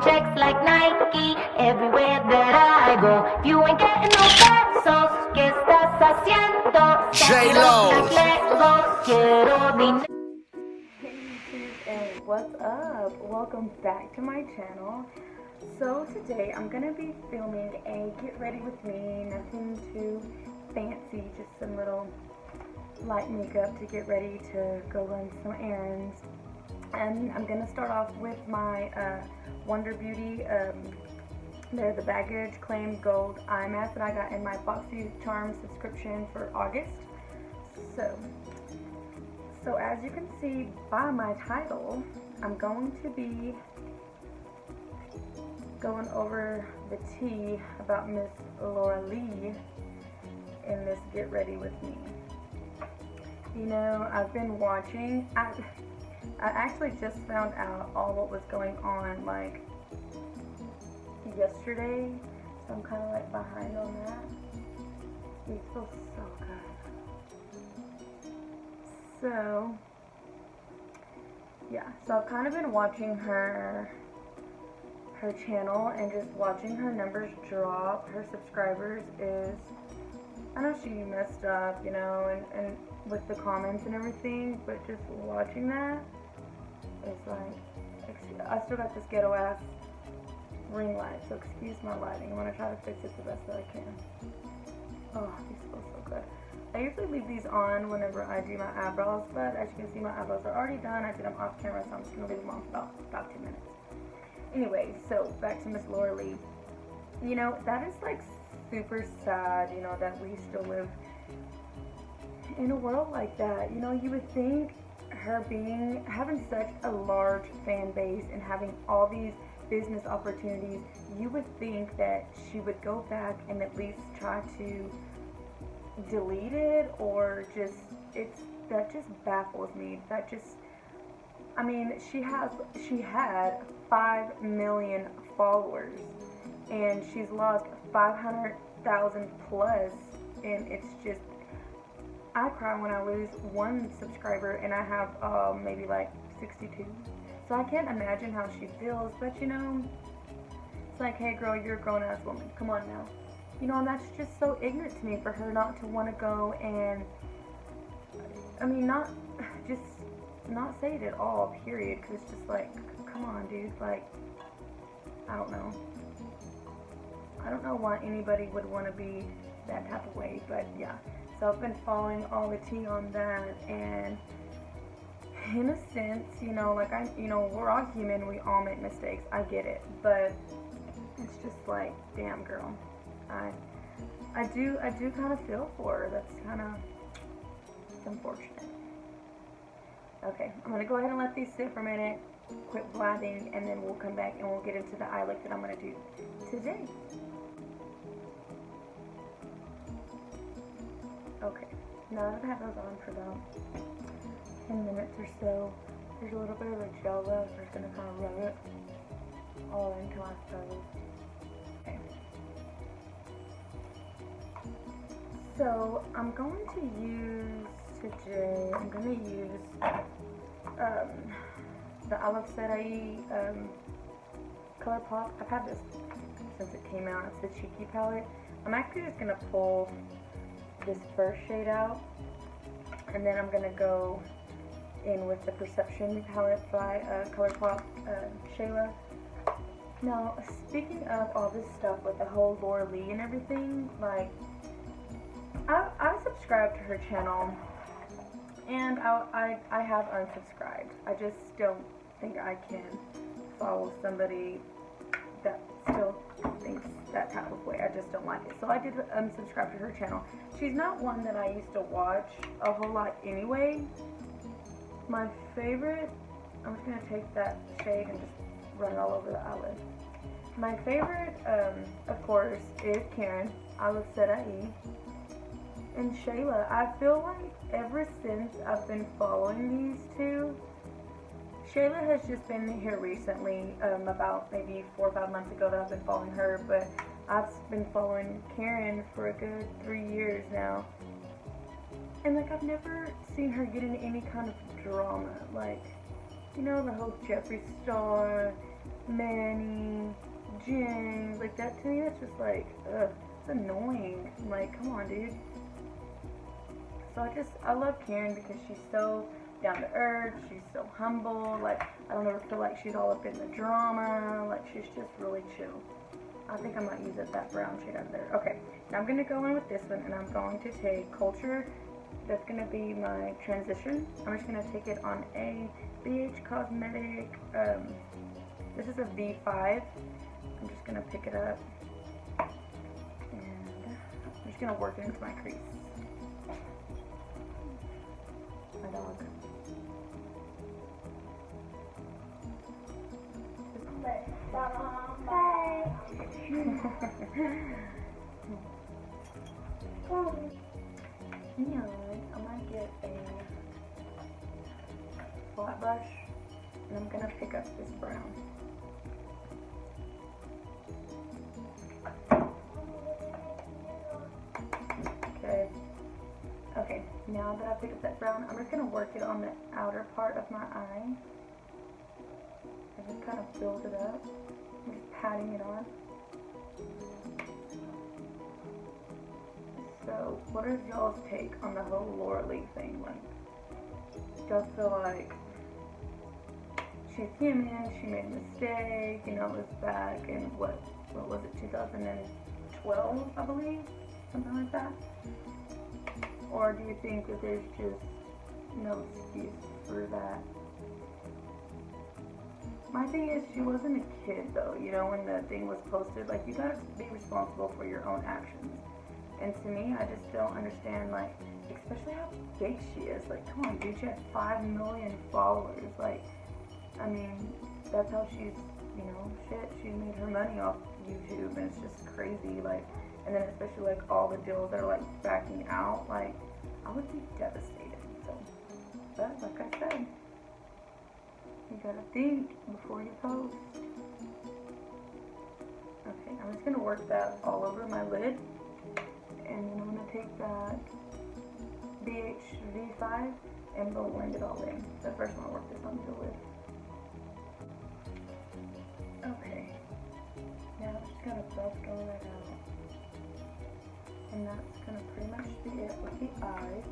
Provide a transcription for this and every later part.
checks like Nike everywhere that I go. If you ain't getting no pesos, ¿qué estás haciendo? J-Lo. Quiero dinero. Hey YouTube, and what's up? Welcome back to my channel. So today I'm gonna be filming a get ready with me, nothing too fancy, just some little light makeup to get ready to go run some errands. And I'm gonna start off with my Wonder Beauty, they're the Baggage Claim Gold Eye Mask that I got in my Foxy Charm subscription for August. So as you can see by my title, I'm going to be going over the tea about Miss Laura Lee in this Get Ready With Me. You know, I've been watching, I actually just found out all what was going on like yesterday, so I'm kind of like behind on that. It feels so good. So, yeah, so I've kind of been watching her channel and just watching her numbers drop. Her subscribers is, I know she messed up, you know, and with the comments and everything, but just watching that, it's like, I still got this ghetto ass ring light, so excuse my lighting. I'm going to try to fix it the best that I can. Oh, these feel so good. I usually leave these on whenever I do my eyebrows, but as you can see, my eyebrows are already done. I did them off camera, so I'm just going to leave them on for about 2 minutes. Anyway, so back to Miss Laura Lee. You know, that is like super sad, you know, that we still live in a world like that. You know, you would think her having such a large fan base and having all these business opportunities, you would think that she would go back and at least try to delete it, or that just baffles me. That just, I mean, she had 5 million followers and she's lost 500,000 plus, and it's just, I cry when I lose 1 subscriber and I have maybe like 62. So I can't imagine how she feels, but you know, it's like, hey girl, you're a grown-ass woman, come on now. You know, and that's just so ignorant to me for her not to want to go and, I mean, not say it at all, period, because it's just like, come on dude, like, I don't know why anybody would want to be that type of way, but yeah. So I've been following all the tea on that, and in a sense, you know, like, we're all human, we all make mistakes, I get it, but it's just like, damn girl, I do kind of feel for her. That's kind of unfortunate. Okay, I'm going to go ahead and let these sit for a minute, quit blabbing, and then we'll come back and we'll get into the eye look that I'm going to do today. Okay, now that I have those on for about 10 minutes or so, there's a little bit of a gel left. I'm just going to kind of rub it all into my face. Okay. So I'm going to use today, the Olive Serai Color Pop. I've had this since it came out. It's the Cheeky palette. I'm actually just going to pull this first shade out, and then I'm going to go in with the Perception palette by ColourPop Shayla. Now, speaking of all this stuff with the whole Laura Lee and everything, like, I subscribed to her channel, and I have unsubscribed. I just don't think I can follow somebody that still thinks that type of way. I just don't like it. So I did unsubscribe to her channel. She's not one that I used to watch a whole lot anyway. My favorite, I'm just going to take that shade and just run it all over the eyelid. My favorite, of course, is Karen, Olive Serai, and Shayla. I feel like ever since I've been following these two, Shayla has just been here recently, about maybe 4 or 5 months ago that I've been following her, but I've been following Karen for a good 3 years now. And like, I've never seen her get into any kind of drama, like, you know, the whole Jeffree Star Manny, James, like that to me, that's just like, ugh, it's annoying. Like, come on, dude. So I love Karen because she's so down to earth, she's so humble, like, I don't ever feel like she's all up in the drama, like, she's just really chill. I think I might use that brown shade out there. Okay, now I'm going to go in with this one, and I'm going to take Culture. That's going to be my transition. I'm just going to take it on a BH Cosmetic, this is a V5. I'm just going to pick it up, and I'm just going to work it into my crease. My dog. Bye. Yeah, I might get a flat brush, and I'm gonna pick up this brown. Okay. Okay, now that I pick up that brown, I'm just gonna work it on the outer part of my eye. And just kind of build it up. I'm just patting it on. So, what is y'all's take on the whole Laura Lee thing? Like, do y'all feel like she's human, she made a mistake, you know, it was back in, what was it, 2012, I believe? Something like that? Or do you think that there's just no excuse for that? My thing is, she wasn't a kid though, you know, when the thing was posted, like, you gotta be responsible for your own actions. And to me, I just don't understand, like, especially how big she is. Like, come on, dude, she had 5 million followers. Like, I mean, that's how she's, you know, shit, she made her money off YouTube, and it's just crazy. Like, and then especially, like, all the deals that are, like, backing out, like, I would be devastated. So, but, like I said, you gotta think before you post. Okay, I'm just gonna work that all over my lid. And then I'm going to take that BH V5 and blend it all in. So first I'm going to work this onto the lid. Okay. Now I'm just going to buff all that out. And that's going to pretty much be it with the eyes.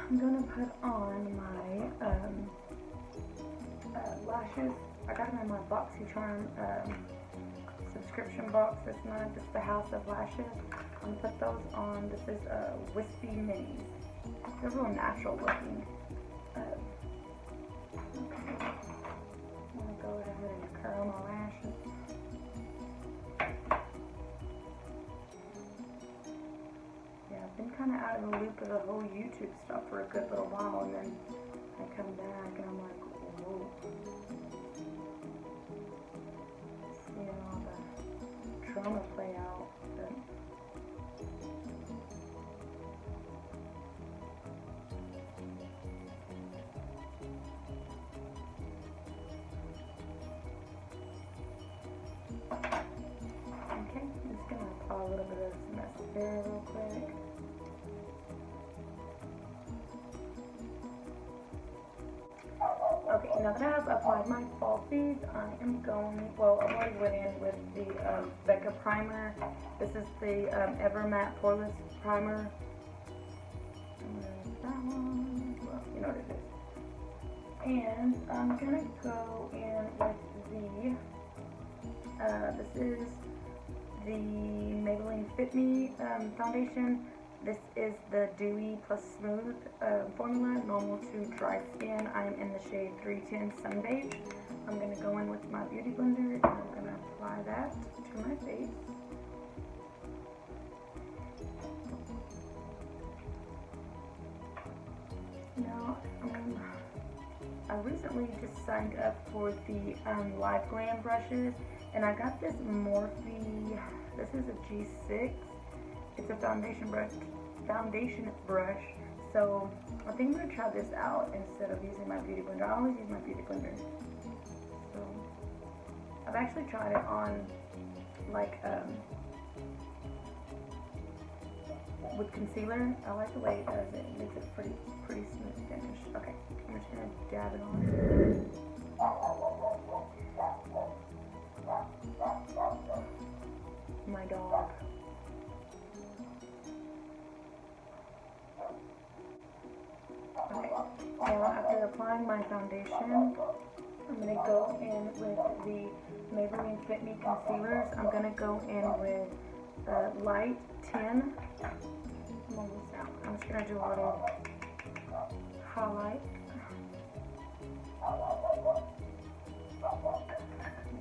I'm going to put on my lashes. I got them in my BoxyCharm subscription box. It's not just the House of Lashes. I'm gonna put those on. This is Wispy Minis. They're real natural looking. Okay. I'm gonna go ahead and curl my lashes. Yeah, I've been kind of out of the loop of the whole YouTube stuff for a good little while, and then I come back and I'm like, whoa. All the trauma play out. But okay, I'm just gonna apply a little bit of this mascara real quick. Okay, now that I have applied my falsies, I am going, well, I already went in with the Becca primer. This is the Ever Matte Poreless Primer. That one, well, you know what it is. And I'm gonna go in with the, this is the Maybelline Fit Me foundation. This is the Dewy Plus Smooth formula, normal to dry skin. I am in the shade 310 Sun Beige. I'm going to go in with my beauty blender and I'm going to apply that to my face. Now, I recently just signed up for the Live Glam brushes, and I got this Morphe, this is a G6. It's a foundation brush, so I think I'm going to try this out instead of using my beauty blender. I always use my beauty blender. So, I've actually tried it on, like, with concealer. I like the way it does it. It makes it pretty smooth finish. Okay, I'm just gonna dab it on. My dog. Okay, now after applying my foundation, I'm going to go in with the Maybelline Fit Me concealers. I'm going to go in with light 10. I'm almost out. I'm just going to do a little highlight.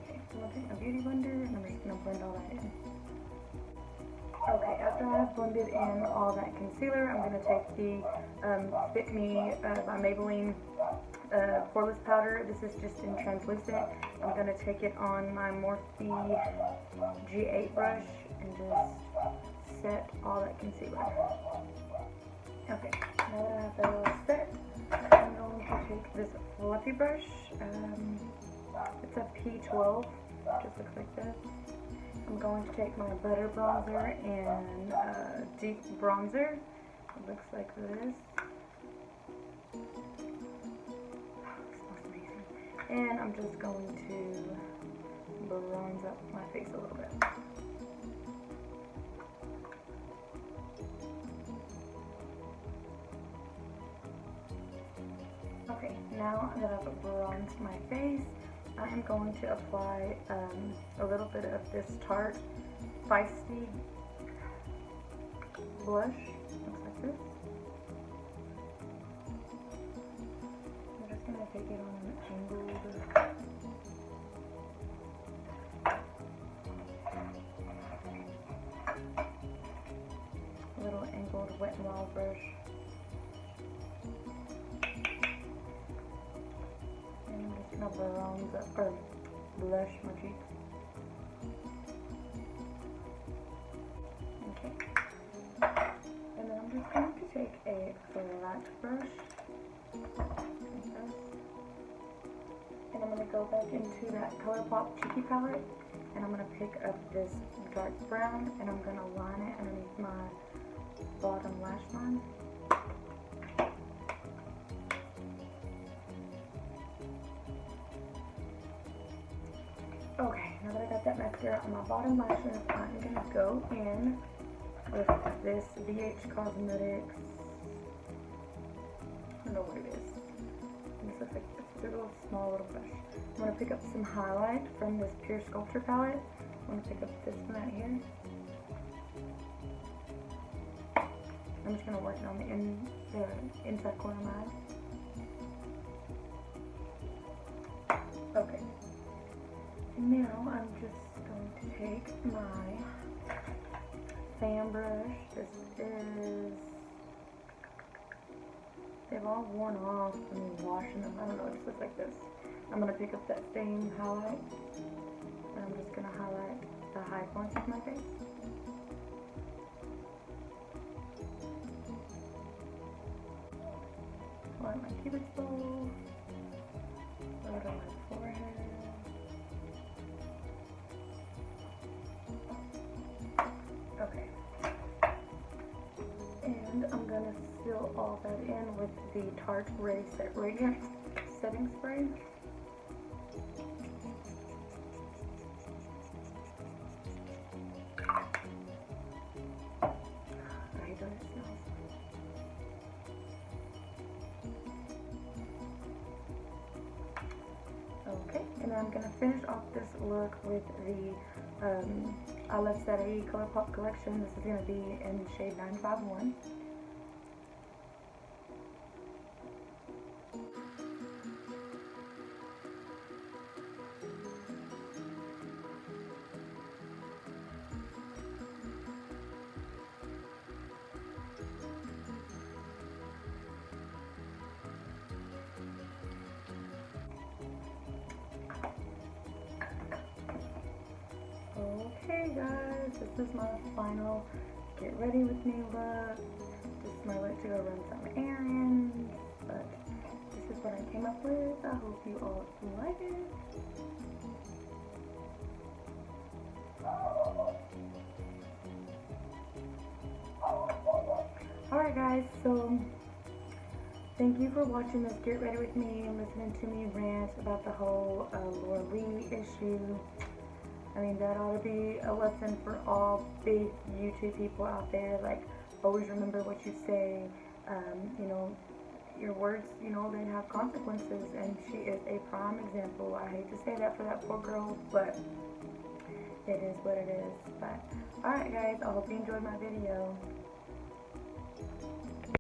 Okay, so I'm going to take my beauty blender and I'm just going to blend all that in. Okay, after I've blended in all that concealer, I'm going to take the Fit Me by Maybelline poreless powder. This is just in translucent. I'm going to take it on my Morphe G8 brush and just set all that concealer. Okay, now that I have that all set, I'm going to take this fluffy brush. It's a P12, just looks like this. I'm going to take my butter bronzer and deep bronzer. It looks like this. Smells amazing. And I'm just going to bronze up my face a little bit. Okay, now that I've bronzed my face, I am going to apply a little bit of this Tarte Feisty blush. Looks like this. I'm just going to take it on an angled little angled Wet n Wild brush. Bronze up or blush my cheeks. Okay. And then I'm just going to take a flat brush like this. And I'm going to go back into that ColourPop Cheeky palette and I'm going to pick up this dark brown and I'm going to line it underneath my bottom lash line. Okay, now that I got that mascara on my bottom lashes, I'm going to go in with this BH Cosmetics, I don't know what it is. This looks like it's a little small little brush. I'm going to pick up some highlight from this Pure Sculpture palette. I'm going to pick up this one right here. I'm just going to work it on the inside corner of my eye. Okay. Now I'm just going to take my fan brush. This is, they've all worn off from me washing them. I don't know, it just looks like this. I'm going to pick up that same highlight and I'm just going to highlight the high points of my face. On my cupid's bow, right on my forehead. Okay. And I'm going to fill all that in with the Tarte Ready Set Radiant Setting Spray. I hate that it smells. Okay, and then I'm going to finish off this look with the I Love Saturday ColourPop collection. This is going to be in shade 951. Okay guys, this is my final get ready with me look. This is my look to go run some errands, but this is what I came up with. I hope you all like it. Alright guys, so thank you for watching this Get Ready With Me and listening to me rant about the whole Laura Lee issue. I mean, that ought to be a lesson for all big YouTube people out there. Like, always remember what you say. You know, your words, you know, they have consequences, and she is a prime example. I hate to say that for that poor girl, but it is what it is. But alright guys, I hope you enjoyed my video.